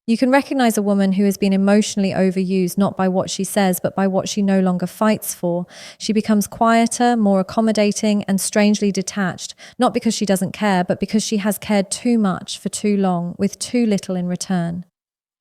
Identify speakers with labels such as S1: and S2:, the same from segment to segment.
S1: You can recognize a woman who has been emotionally overused not by what she says, but by what she no longer fights for. She becomes quieter, more accommodating, and strangely detached, not because she doesn't care, but because she has cared too much for too long, with too little in return.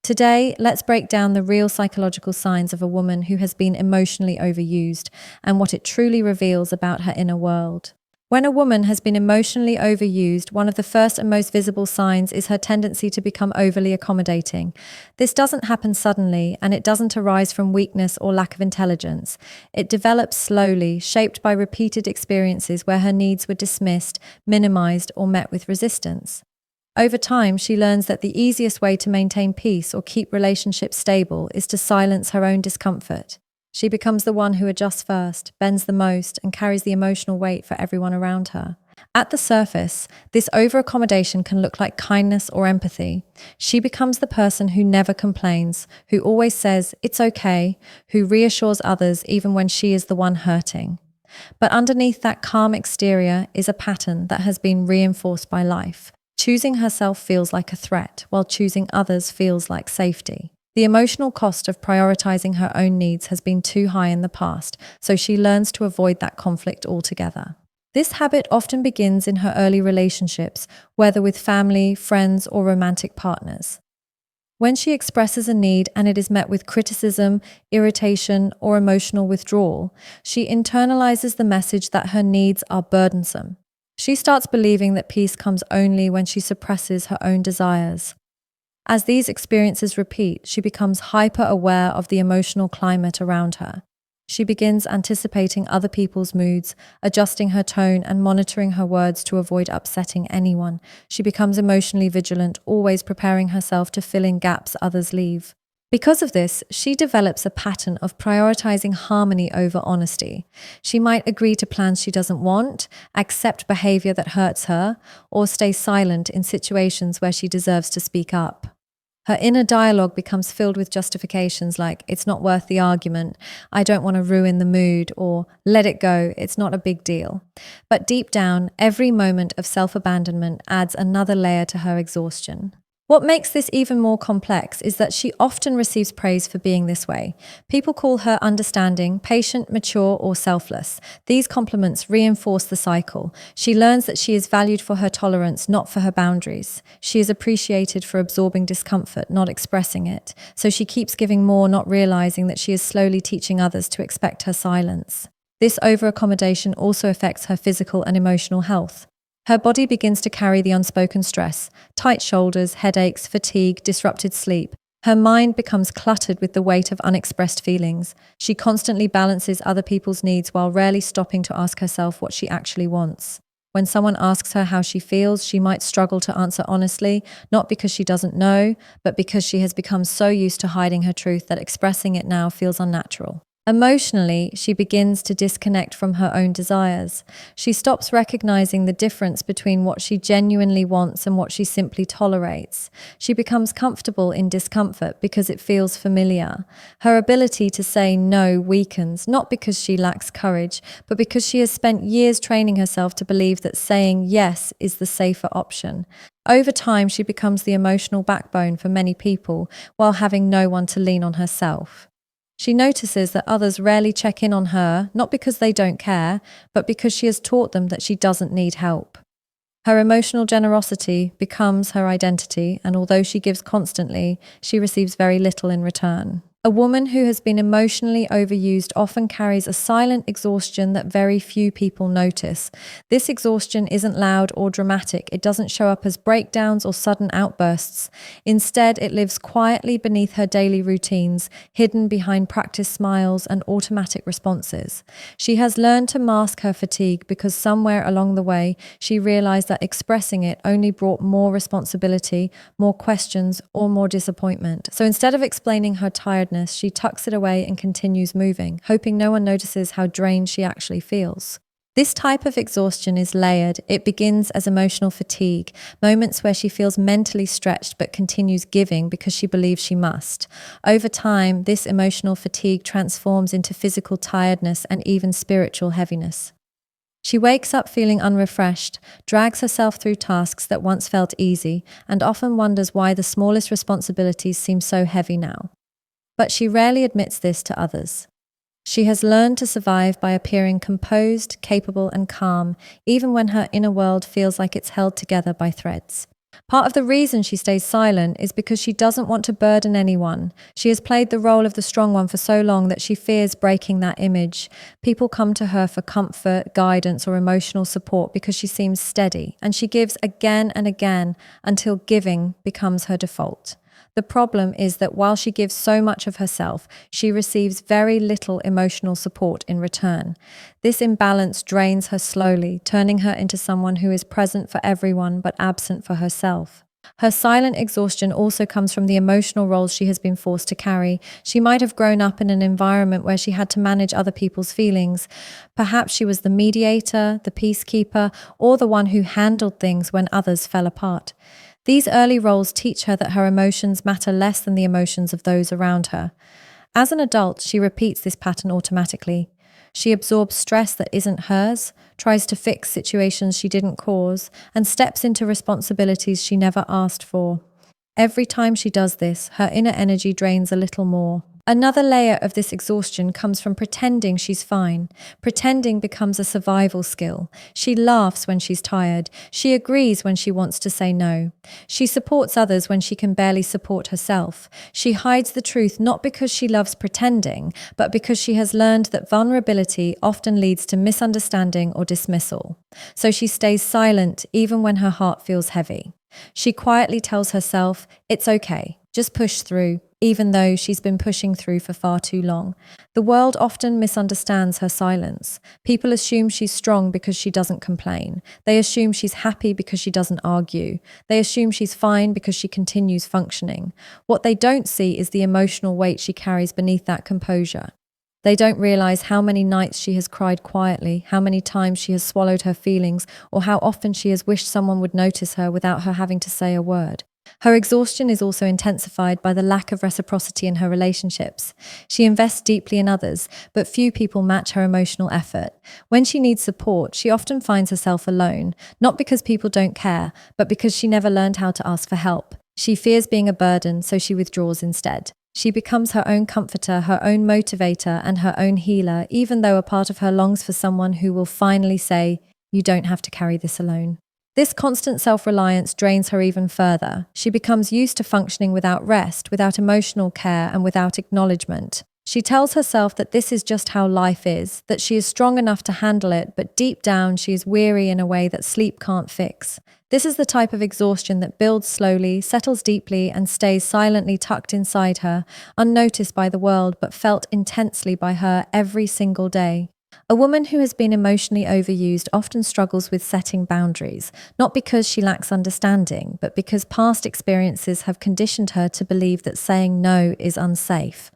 S1: Today, let's break down the real psychological signs of a woman who has been emotionally overused and what it truly reveals about her inner world. When a woman has been emotionally overused, one of the first and most visible signs is her tendency to become overly accommodating. This doesn't happen suddenly, and it doesn't arise from weakness or lack of intelligence. It develops slowly, shaped by repeated experiences where her needs were dismissed, minimized, or met with resistance. Over time, she learns that the easiest way to maintain peace or keep relationships stable is to silence her own discomfort. She becomes the one who adjusts first, bends the most, and carries the emotional weight for everyone around her. At the surface, this over-accommodation can look like kindness or empathy. She becomes the person who never complains, who always says, "It's okay," who reassures others even when she is the one hurting. But underneath that calm exterior is a pattern that has been reinforced by life. Choosing herself feels like a threat, while choosing others feels like safety. The emotional cost of prioritizing her own needs has been too high in the past, so she learns to avoid that conflict altogether. This habit often begins in her early relationships, whether with family, friends, or romantic partners. When she expresses a need and it is met with criticism, irritation, or emotional withdrawal, she internalizes the message that her needs are burdensome. She starts believing that peace comes only when she suppresses her own desires. As these experiences repeat, she becomes hyper-aware of the emotional climate around her. She begins anticipating other people's moods, adjusting her tone and monitoring her words to avoid upsetting anyone. She becomes emotionally vigilant, always preparing herself to fill in gaps others leave. Because of this, she develops a pattern of prioritizing harmony over honesty. She might agree to plans she doesn't want, accept behavior that hurts her, or stay silent in situations where she deserves to speak up. Her inner dialogue becomes filled with justifications like, "It's not worth the argument," "I don't want to ruin the mood," or "Let it go, it's not a big deal." But deep down, every moment of self-abandonment adds another layer to her exhaustion. What makes this even more complex is that she often receives praise for being this way. People call her understanding, patient, mature, or selfless. These compliments reinforce the cycle. She learns that she is valued for her tolerance, not for her boundaries. She is appreciated for absorbing discomfort, not expressing it. So she keeps giving more, not realizing that she is slowly teaching others to expect her silence. This over-accommodation also affects her physical and emotional health. Her body begins to carry the unspoken stress, tight shoulders, headaches, fatigue, disrupted sleep. Her mind becomes cluttered with the weight of unexpressed feelings. She constantly balances other people's needs while rarely stopping to ask herself what she actually wants. When someone asks her how she feels, she might struggle to answer honestly, not because she doesn't know, but because she has become so used to hiding her truth that expressing it now feels unnatural. Emotionally, she begins to disconnect from her own desires. She stops recognizing the difference between what she genuinely wants and what she simply tolerates. She becomes comfortable in discomfort because it feels familiar. Her ability to say no weakens, not because she lacks courage, but because she has spent years training herself to believe that saying yes is the safer option. Over time, she becomes the emotional backbone for many people while having no one to lean on herself. She notices that others rarely check in on her, not because they don't care, but because she has taught them that she doesn't need help. Her emotional generosity becomes her identity, and although she gives constantly, she receives very little in return. A woman who has been emotionally overused often carries a silent exhaustion that very few people notice. This exhaustion isn't loud or dramatic. It doesn't show up as breakdowns or sudden outbursts. Instead, it lives quietly beneath her daily routines, hidden behind practiced smiles and automatic responses. She has learned to mask her fatigue because somewhere along the way, she realized that expressing it only brought more responsibility, more questions, or more disappointment. So instead of explaining her tiredness, she tucks it away and continues moving, hoping no one notices how drained she actually feels. This type of exhaustion is layered. It begins as emotional fatigue, moments where she feels mentally stretched but continues giving because she believes she must. Over time, this emotional fatigue transforms into physical tiredness and even spiritual heaviness. She wakes up feeling unrefreshed, drags herself through tasks that once felt easy, and often wonders why the smallest responsibilities seem so heavy now. But she rarely admits this to others. She has learned to survive by appearing composed, capable, and calm, even when her inner world feels like it's held together by threads. Part of the reason she stays silent is because she doesn't want to burden anyone. She has played the role of the strong one for so long that she fears breaking that image. People come to her for comfort, guidance, or emotional support because she seems steady, and she gives again and again until giving becomes her default. The problem is that while she gives so much of herself, she receives very little emotional support in return. This imbalance drains her slowly, turning her into someone who is present for everyone but absent for herself. Her silent exhaustion also comes from the emotional roles she has been forced to carry. She might have grown up in an environment where she had to manage other people's feelings. Perhaps she was the mediator, the peacekeeper, or the one who handled things when others fell apart. These early roles teach her that her emotions matter less than the emotions of those around her. As an adult, she repeats this pattern automatically. She absorbs stress that isn't hers, tries to fix situations she didn't cause, and steps into responsibilities she never asked for. Every time she does this, her inner energy drains a little more. Another layer of this exhaustion comes from pretending she's fine. Pretending becomes a survival skill. She laughs when she's tired. She agrees when she wants to say no. She supports others when she can barely support herself. She hides the truth not because she loves pretending, but because she has learned that vulnerability often leads to misunderstanding or dismissal. So she stays silent even when her heart feels heavy. She quietly tells herself, "It's okay, just push through," even though she's been pushing through for far too long. The world often misunderstands her silence. People assume she's strong because she doesn't complain. They assume she's happy because she doesn't argue. They assume she's fine because she continues functioning. What they don't see is the emotional weight she carries beneath that composure. They don't realize how many nights she has cried quietly, how many times she has swallowed her feelings, or how often she has wished someone would notice her without her having to say a word. Her exhaustion is also intensified by the lack of reciprocity in her relationships. She invests deeply in others, but few people match her emotional effort. When she needs support, she often finds herself alone, not because people don't care, but because she never learned how to ask for help. She fears being a burden, so she withdraws instead. She becomes her own comforter, her own motivator, and her own healer, even though a part of her longs for someone who will finally say, "You don't have to carry this alone." This constant self-reliance drains her even further. She becomes used to functioning without rest, without emotional care, and without acknowledgement. She tells herself that this is just how life is, that she is strong enough to handle it, but deep down she is weary in a way that sleep can't fix. This is the type of exhaustion that builds slowly, settles deeply, and stays silently tucked inside her, unnoticed by the world, but felt intensely by her every single day. A woman who has been emotionally overused often struggles with setting boundaries, not because she lacks understanding, but because past experiences have conditioned her to believe that saying no is unsafe.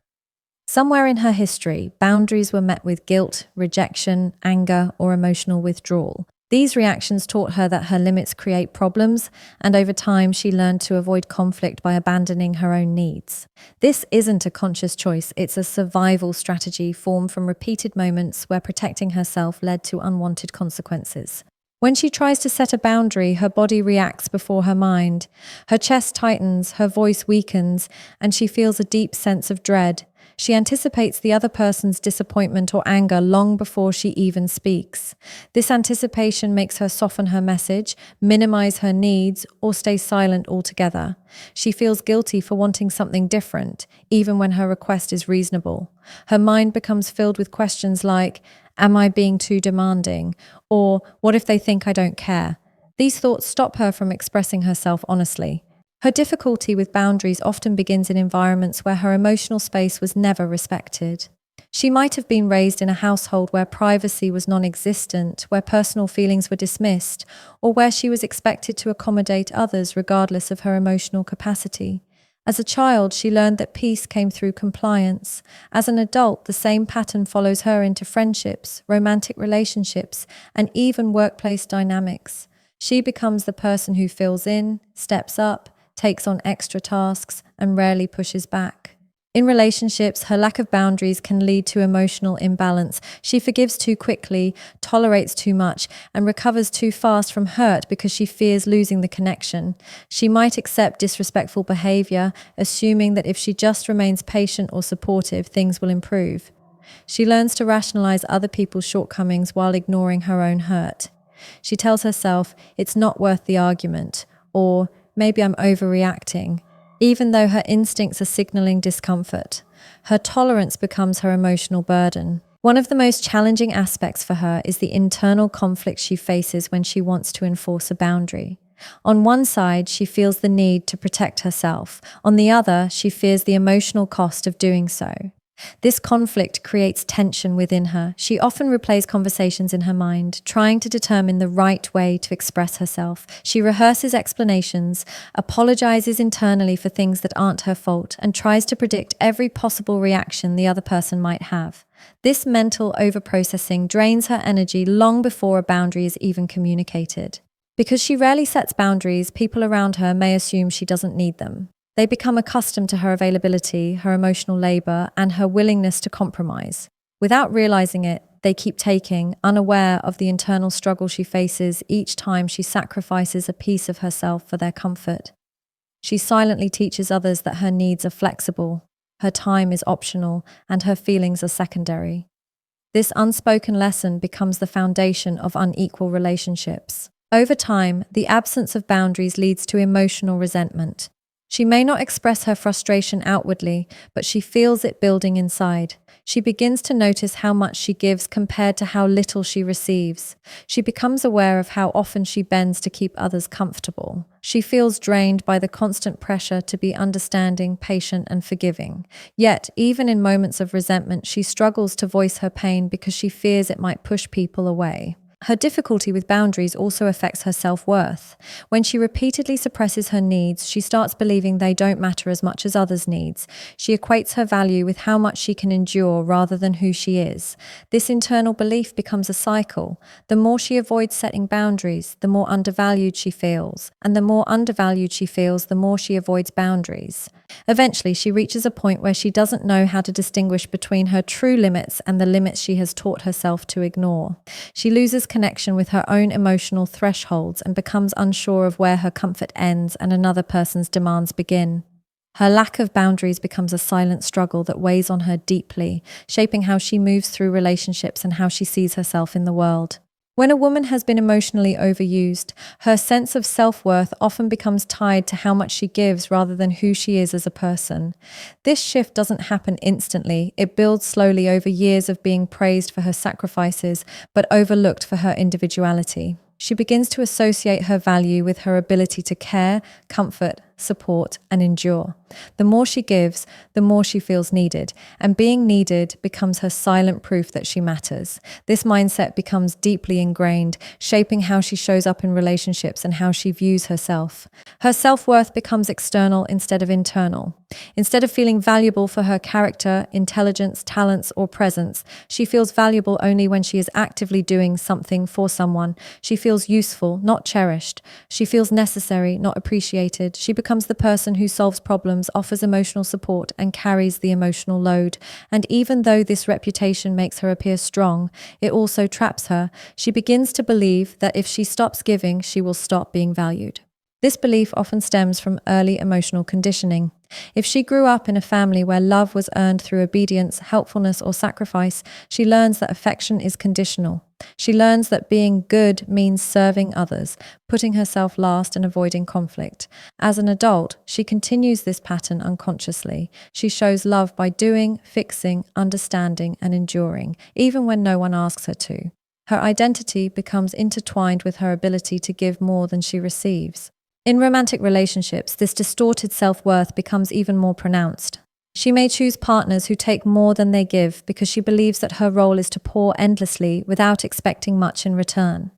S1: Somewhere in her history, boundaries were met with guilt, rejection, anger, or emotional withdrawal. These reactions taught her that her limits create problems, and over time she learned to avoid conflict by abandoning her own needs. This isn't a conscious choice, it's a survival strategy formed from repeated moments where protecting herself led to unwanted consequences. When she tries to set a boundary, her body reacts before her mind. Her chest tightens, her voice weakens, and she feels a deep sense of dread. She anticipates the other person's disappointment or anger long before she even speaks. This anticipation makes her soften her message, minimize her needs, or stay silent altogether. She feels guilty for wanting something different, even when her request is reasonable. Her mind becomes filled with questions like, "Am I being too demanding?" Or, "What if they think I don't care?" These thoughts stop her from expressing herself honestly. Her difficulty with boundaries often begins in environments where her emotional space was never respected. She might have been raised in a household where privacy was non-existent, where personal feelings were dismissed, or where she was expected to accommodate others regardless of her emotional capacity. As a child, she learned that peace came through compliance. As an adult, the same pattern follows her into friendships, romantic relationships, and even workplace dynamics. She becomes the person who fills in, steps up, takes on extra tasks, and rarely pushes back. In relationships, her lack of boundaries can lead to emotional imbalance. She forgives too quickly, tolerates too much, and recovers too fast from hurt because she fears losing the connection. She might accept disrespectful behavior, assuming that if she just remains patient or supportive, things will improve. She learns to rationalize other people's shortcomings while ignoring her own hurt. She tells herself, it's not worth the argument, or maybe I'm overreacting, even though her instincts are signaling discomfort. Her tolerance becomes her emotional burden. One of the most challenging aspects for her is the internal conflict she faces when she wants to enforce a boundary. On one side, she feels the need to protect herself. On the other, she fears the emotional cost of doing so. This conflict creates tension within her. She often replays conversations in her mind, trying to determine the right way to express herself. She rehearses explanations, apologizes internally for things that aren't her fault, and tries to predict every possible reaction the other person might have. This mental overprocessing drains her energy long before a boundary is even communicated. Because she rarely sets boundaries, people around her may assume she doesn't need them. They become accustomed to her availability, her emotional labor, and her willingness to compromise. Without realizing it, they keep taking, unaware of the internal struggle she faces each time she sacrifices a piece of herself for their comfort. She silently teaches others that her needs are flexible, her time is optional, and her feelings are secondary. This unspoken lesson becomes the foundation of unequal relationships. Over time, the absence of boundaries leads to emotional resentment. She may not express her frustration outwardly, but she feels it building inside. She begins to notice how much she gives compared to how little she receives. She becomes aware of how often she bends to keep others comfortable. She feels drained by the constant pressure to be understanding, patient, and forgiving. Yet, even in moments of resentment, she struggles to voice her pain because she fears it might push people away. Her difficulty with boundaries also affects her self-worth. When she repeatedly suppresses her needs, she starts believing they don't matter as much as others' needs. She equates her value with how much she can endure rather than who she is. This internal belief becomes a cycle. The more she avoids setting boundaries, the more undervalued she feels. And the more undervalued she feels, the more she avoids boundaries. Eventually, she reaches a point where she doesn't know how to distinguish between her true limits and the limits she has taught herself to ignore. She loses connection with her own emotional thresholds and becomes unsure of where her comfort ends and another person's demands begin. Her lack of boundaries becomes a silent struggle that weighs on her deeply, shaping how she moves through relationships and how she sees herself in the world. When a woman has been emotionally overused, her sense of self-worth often becomes tied to how much she gives rather than who she is as a person. This shift doesn't happen instantly. It builds slowly over years of being praised for her sacrifices, but overlooked for her individuality. She begins to associate her value with her ability to care, comfort, support, and endure. The more she gives, the more she feels needed, and being needed becomes her silent proof that she matters. This mindset becomes deeply ingrained, shaping how she shows up in relationships and how she views herself. Her self-worth becomes external instead of internal. Instead of feeling valuable for her character, intelligence, talents, or presence, she feels valuable only when she is actively doing something for someone. She feels useful, not cherished. She feels necessary, not appreciated. She becomes the person who solves problems, offers emotional support, and carries the emotional load. And even though this reputation makes her appear strong, it also traps her. She begins to believe that if she stops giving, she will stop being valued. This belief often stems from early emotional conditioning. If she grew up in a family where love was earned through obedience, helpfulness, or sacrifice, she learns that affection is conditional. She learns that being good means serving others, putting herself last, and avoiding conflict. As an adult, she continues this pattern unconsciously. She shows love by doing, fixing, understanding, and enduring, even when no one asks her to. Her identity becomes intertwined with her ability to give more than she receives. In romantic relationships, this distorted self-worth becomes even more pronounced. She may choose partners who take more than they give because she believes that her role is to pour endlessly without expecting much in return.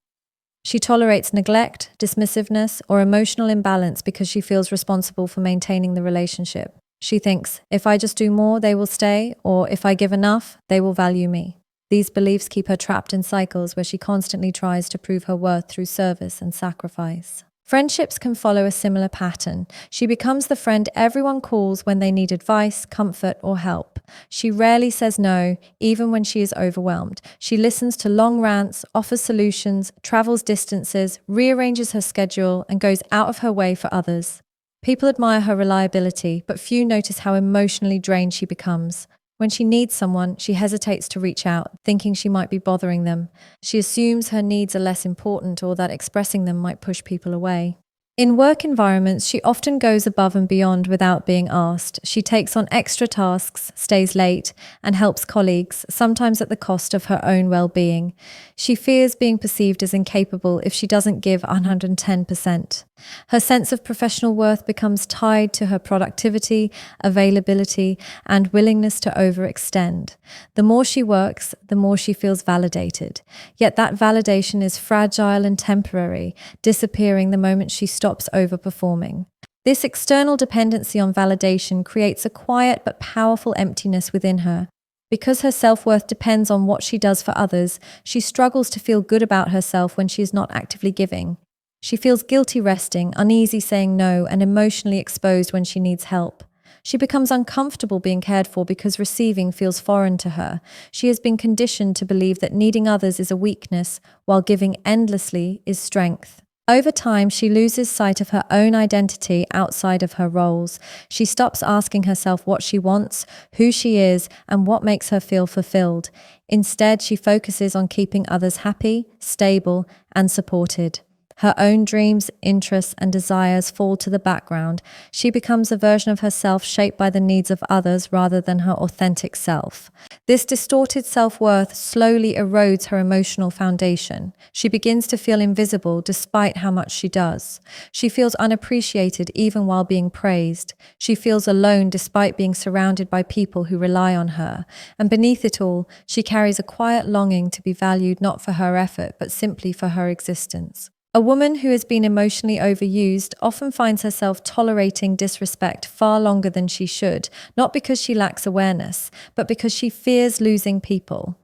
S1: She tolerates neglect, dismissiveness, or emotional imbalance because she feels responsible for maintaining the relationship. She thinks, if I just do more, they will stay, or if I give enough, they will value me. These beliefs keep her trapped in cycles where she constantly tries to prove her worth through service and sacrifice. Friendships can follow a similar pattern. She becomes the friend everyone calls when they need advice, comfort, or help. She rarely says no, even when she is overwhelmed. She listens to long rants, offers solutions, travels distances, rearranges her schedule, and goes out of her way for others. People admire her reliability, but few notice how emotionally drained she becomes. When she needs someone, she hesitates to reach out, thinking she might be bothering them. She assumes her needs are less important or that expressing them might push people away. In work environments, she often goes above and beyond without being asked. She takes on extra tasks, stays late, and helps colleagues, sometimes at the cost of her own well-being. She fears being perceived as incapable if she doesn't give 110%. Her sense of professional worth becomes tied to her productivity, availability, and willingness to overextend. The more she works, the more she feels validated. Yet that validation is fragile and temporary, disappearing the moment she stops overperforming. This external dependency on validation creates a quiet but powerful emptiness within her. Because her self-worth depends on what she does for others, she struggles to feel good about herself when she is not actively giving. She feels guilty resting, uneasy saying no, and emotionally exposed when she needs help. She becomes uncomfortable being cared for because receiving feels foreign to her. She has been conditioned to believe that needing others is a weakness, while giving endlessly is strength. Over time, she loses sight of her own identity outside of her roles. She stops asking herself what she wants, who she is, and what makes her feel fulfilled. Instead, she focuses on keeping others happy, stable, and supported. Her own dreams, interests, and desires fall to the background. She becomes a version of herself shaped by the needs of others rather than her authentic self. This distorted self-worth slowly erodes her emotional foundation. She begins to feel invisible despite how much she does. She feels unappreciated even while being praised. She feels alone despite being surrounded by people who rely on her. And beneath it all, she carries a quiet longing to be valued not for her effort, but simply for her existence. A woman who has been emotionally overused often finds herself tolerating disrespect far longer than she should, not because she lacks awareness, but because she fears losing people.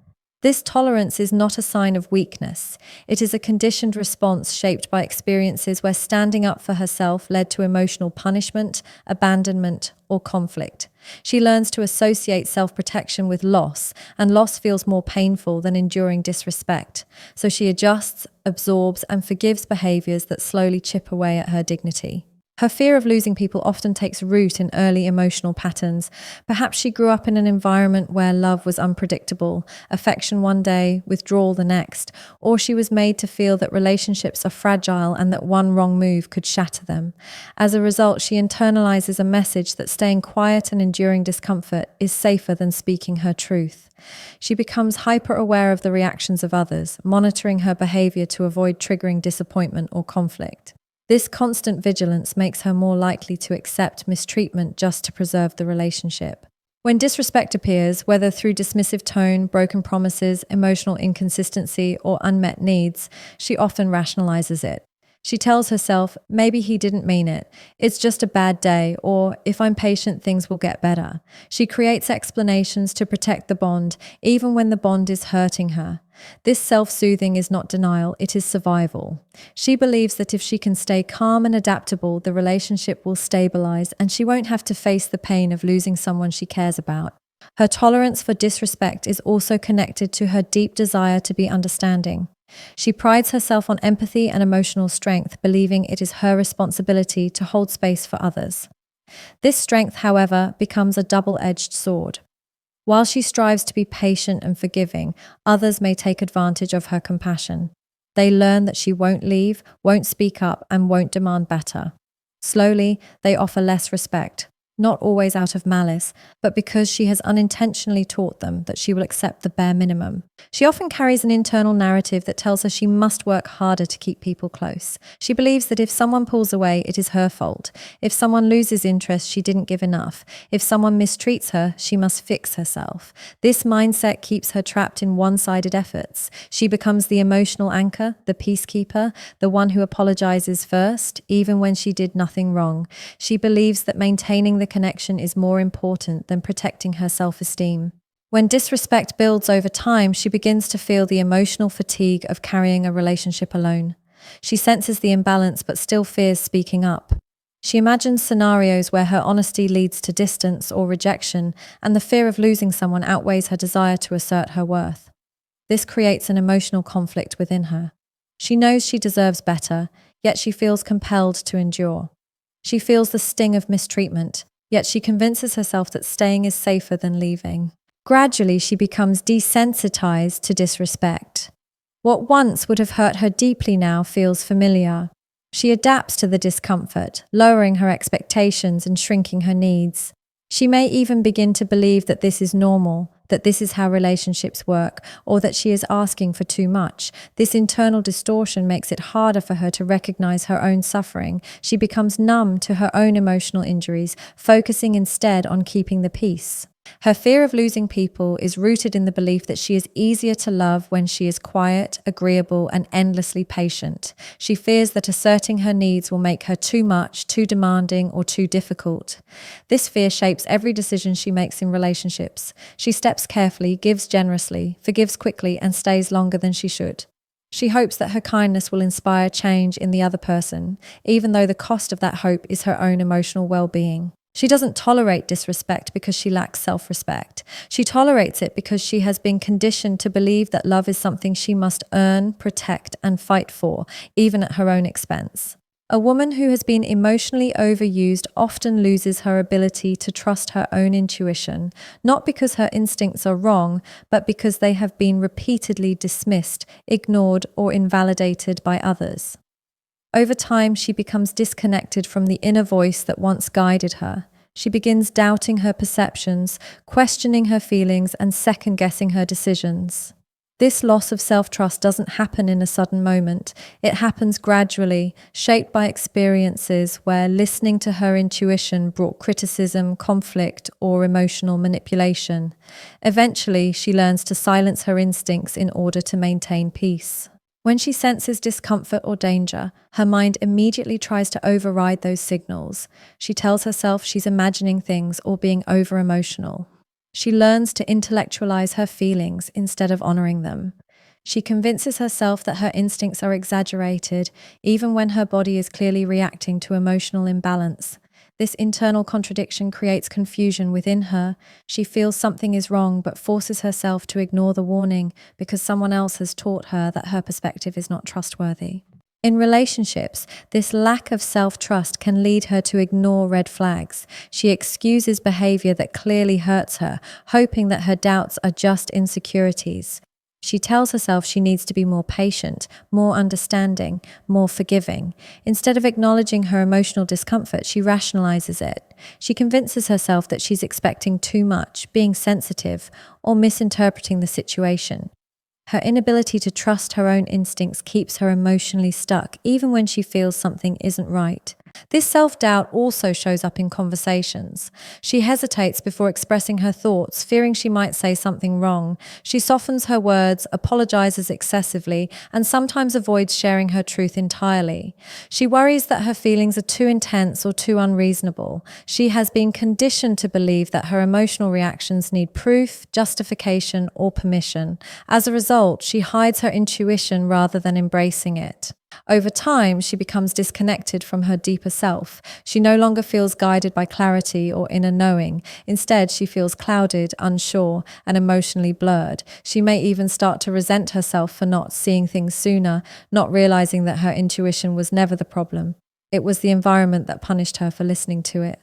S1: This tolerance is not a sign of weakness. It is a conditioned response shaped by experiences where standing up for herself led to emotional punishment, abandonment, or conflict. She learns to associate self-protection with loss, and loss feels more painful than enduring disrespect. So she adjusts, absorbs, and forgives behaviors that slowly chip away at her dignity. Her fear of losing people often takes root in early emotional patterns. Perhaps she grew up in an environment where love was unpredictable, affection one day, withdrawal the next, or she was made to feel that relationships are fragile and that one wrong move could shatter them. As a result, she internalizes a message that staying quiet and enduring discomfort is safer than speaking her truth. She becomes hyper-aware of the reactions of others, monitoring her behavior to avoid triggering disappointment or conflict. This constant vigilance makes her more likely to accept mistreatment just to preserve the relationship. When disrespect appears, whether through dismissive tone, broken promises, emotional inconsistency, or unmet needs, she often rationalizes it. She tells herself, maybe he didn't mean it, it's just a bad day, or if I'm patient, things will get better. She creates explanations to protect the bond, even when the bond is hurting her. This self-soothing is not denial, it is survival. She believes that if she can stay calm and adaptable, the relationship will stabilize and she won't have to face the pain of losing someone she cares about. Her tolerance for disrespect is also connected to her deep desire to be understanding. She prides herself on empathy and emotional strength, believing it is her responsibility to hold space for others. This strength, however, becomes a double-edged sword. While she strives to be patient and forgiving, others may take advantage of her compassion. They learn that she won't leave, won't speak up, and won't demand better. Slowly, they offer less respect, not always out of malice, but because she has unintentionally taught them that she will accept the bare minimum. She often carries an internal narrative that tells her she must work harder to keep people close. She believes that if someone pulls away, it is her fault. If someone loses interest, she didn't give enough. If someone mistreats her, she must fix herself. This mindset keeps her trapped in one-sided efforts. She becomes the emotional anchor, the peacekeeper, the one who apologizes first, even when she did nothing wrong. She believes that maintaining the connection is more important than protecting her self-esteem. When disrespect builds over time, she begins to feel the emotional fatigue of carrying a relationship alone. She senses the imbalance but still fears speaking up. She imagines scenarios where her honesty leads to distance or rejection, and the fear of losing someone outweighs her desire to assert her worth. This creates an emotional conflict within her. She knows she deserves better, yet she feels compelled to endure. She feels the sting of mistreatment, yet she convinces herself that staying is safer than leaving. Gradually, she becomes desensitized to disrespect. What once would have hurt her deeply now feels familiar. She adapts to the discomfort, lowering her expectations and shrinking her needs. She may even begin to believe that this is normal, that this is how relationships work, or that she is asking for too much. This internal distortion makes it harder for her to recognize her own suffering. She becomes numb to her own emotional injuries, focusing instead on keeping the peace. Her fear of losing people is rooted in the belief that she is easier to love when she is quiet, agreeable, and endlessly patient. She fears that asserting her needs will make her too much, too demanding, or too difficult. This fear shapes every decision she makes in relationships. She steps carefully, gives generously, forgives quickly, and stays longer than she should. She hopes that her kindness will inspire change in the other person, even though the cost of that hope is her own emotional well-being. She doesn't tolerate disrespect because she lacks self-respect. She tolerates it because she has been conditioned to believe that love is something she must earn, protect, and fight for, even at her own expense. A woman who has been emotionally overused often loses her ability to trust her own intuition, not because her instincts are wrong, but because they have been repeatedly dismissed, ignored, or invalidated by others. Over time, she becomes disconnected from the inner voice that once guided her. She begins doubting her perceptions, questioning her feelings, and second-guessing her decisions. This loss of self-trust doesn't happen in a sudden moment. It happens gradually, shaped by experiences where listening to her intuition brought criticism, conflict, or emotional manipulation. Eventually, she learns to silence her instincts in order to maintain peace. When she senses discomfort or danger, her mind immediately tries to override those signals. She tells herself she's imagining things or being over-emotional. She learns to intellectualize her feelings instead of honoring them. She convinces herself that her instincts are exaggerated, even when her body is clearly reacting to emotional imbalance. This internal contradiction creates confusion within her. She feels something is wrong but forces herself to ignore the warning because someone else has taught her that her perspective is not trustworthy. In relationships, this lack of self-trust can lead her to ignore red flags. She excuses behavior that clearly hurts her, hoping that her doubts are just insecurities. She tells herself she needs to be more patient, more understanding, more forgiving. Instead of acknowledging her emotional discomfort, she rationalizes it. She convinces herself that she's expecting too much, being sensitive, or misinterpreting the situation. Her inability to trust her own instincts keeps her emotionally stuck, even when she feels something isn't right. This self-doubt also shows up in conversations. She hesitates before expressing her thoughts, fearing she might say something wrong. She softens her words, apologizes excessively, and sometimes avoids sharing her truth entirely. She worries that her feelings are too intense or too unreasonable. She has been conditioned to believe that her emotional reactions need proof, justification, or permission. As a result, she hides her intuition rather than embracing it. Over time, she becomes disconnected from her deeper self. She no longer feels guided by clarity or inner knowing. Instead, she feels clouded, unsure, and emotionally blurred. She may even start to resent herself for not seeing things sooner, not realizing that her intuition was never the problem. It was the environment that punished her for listening to it.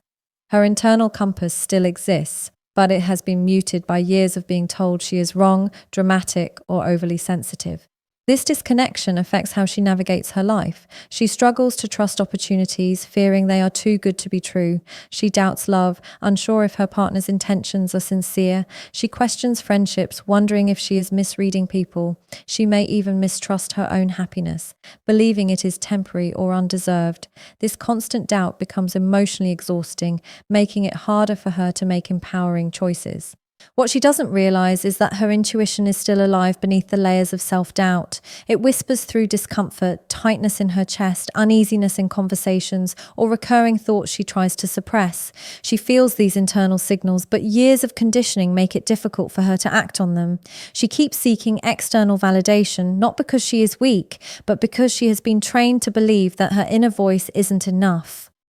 S1: Her internal compass still exists, but it has been muted by years of being told she is wrong, dramatic, or overly sensitive. This disconnection affects how she navigates her life. She struggles to trust opportunities, fearing they are too good to be true. She doubts love, unsure if her partner's intentions are sincere. She questions friendships, wondering if she is misreading people. She may even mistrust her own happiness, believing it is temporary or undeserved. This constant doubt becomes emotionally exhausting, making it harder for her to make empowering choices. What she doesn't realize is that her intuition is still alive beneath the layers of self-doubt. It whispers through discomfort, tightness in her chest, uneasiness in conversations, or recurring thoughts she tries to suppress. She feels these internal signals, but years of conditioning make it difficult for her to act on them. She keeps seeking external validation, not because she is weak, but because she has been trained to believe that her inner voice isn't enough.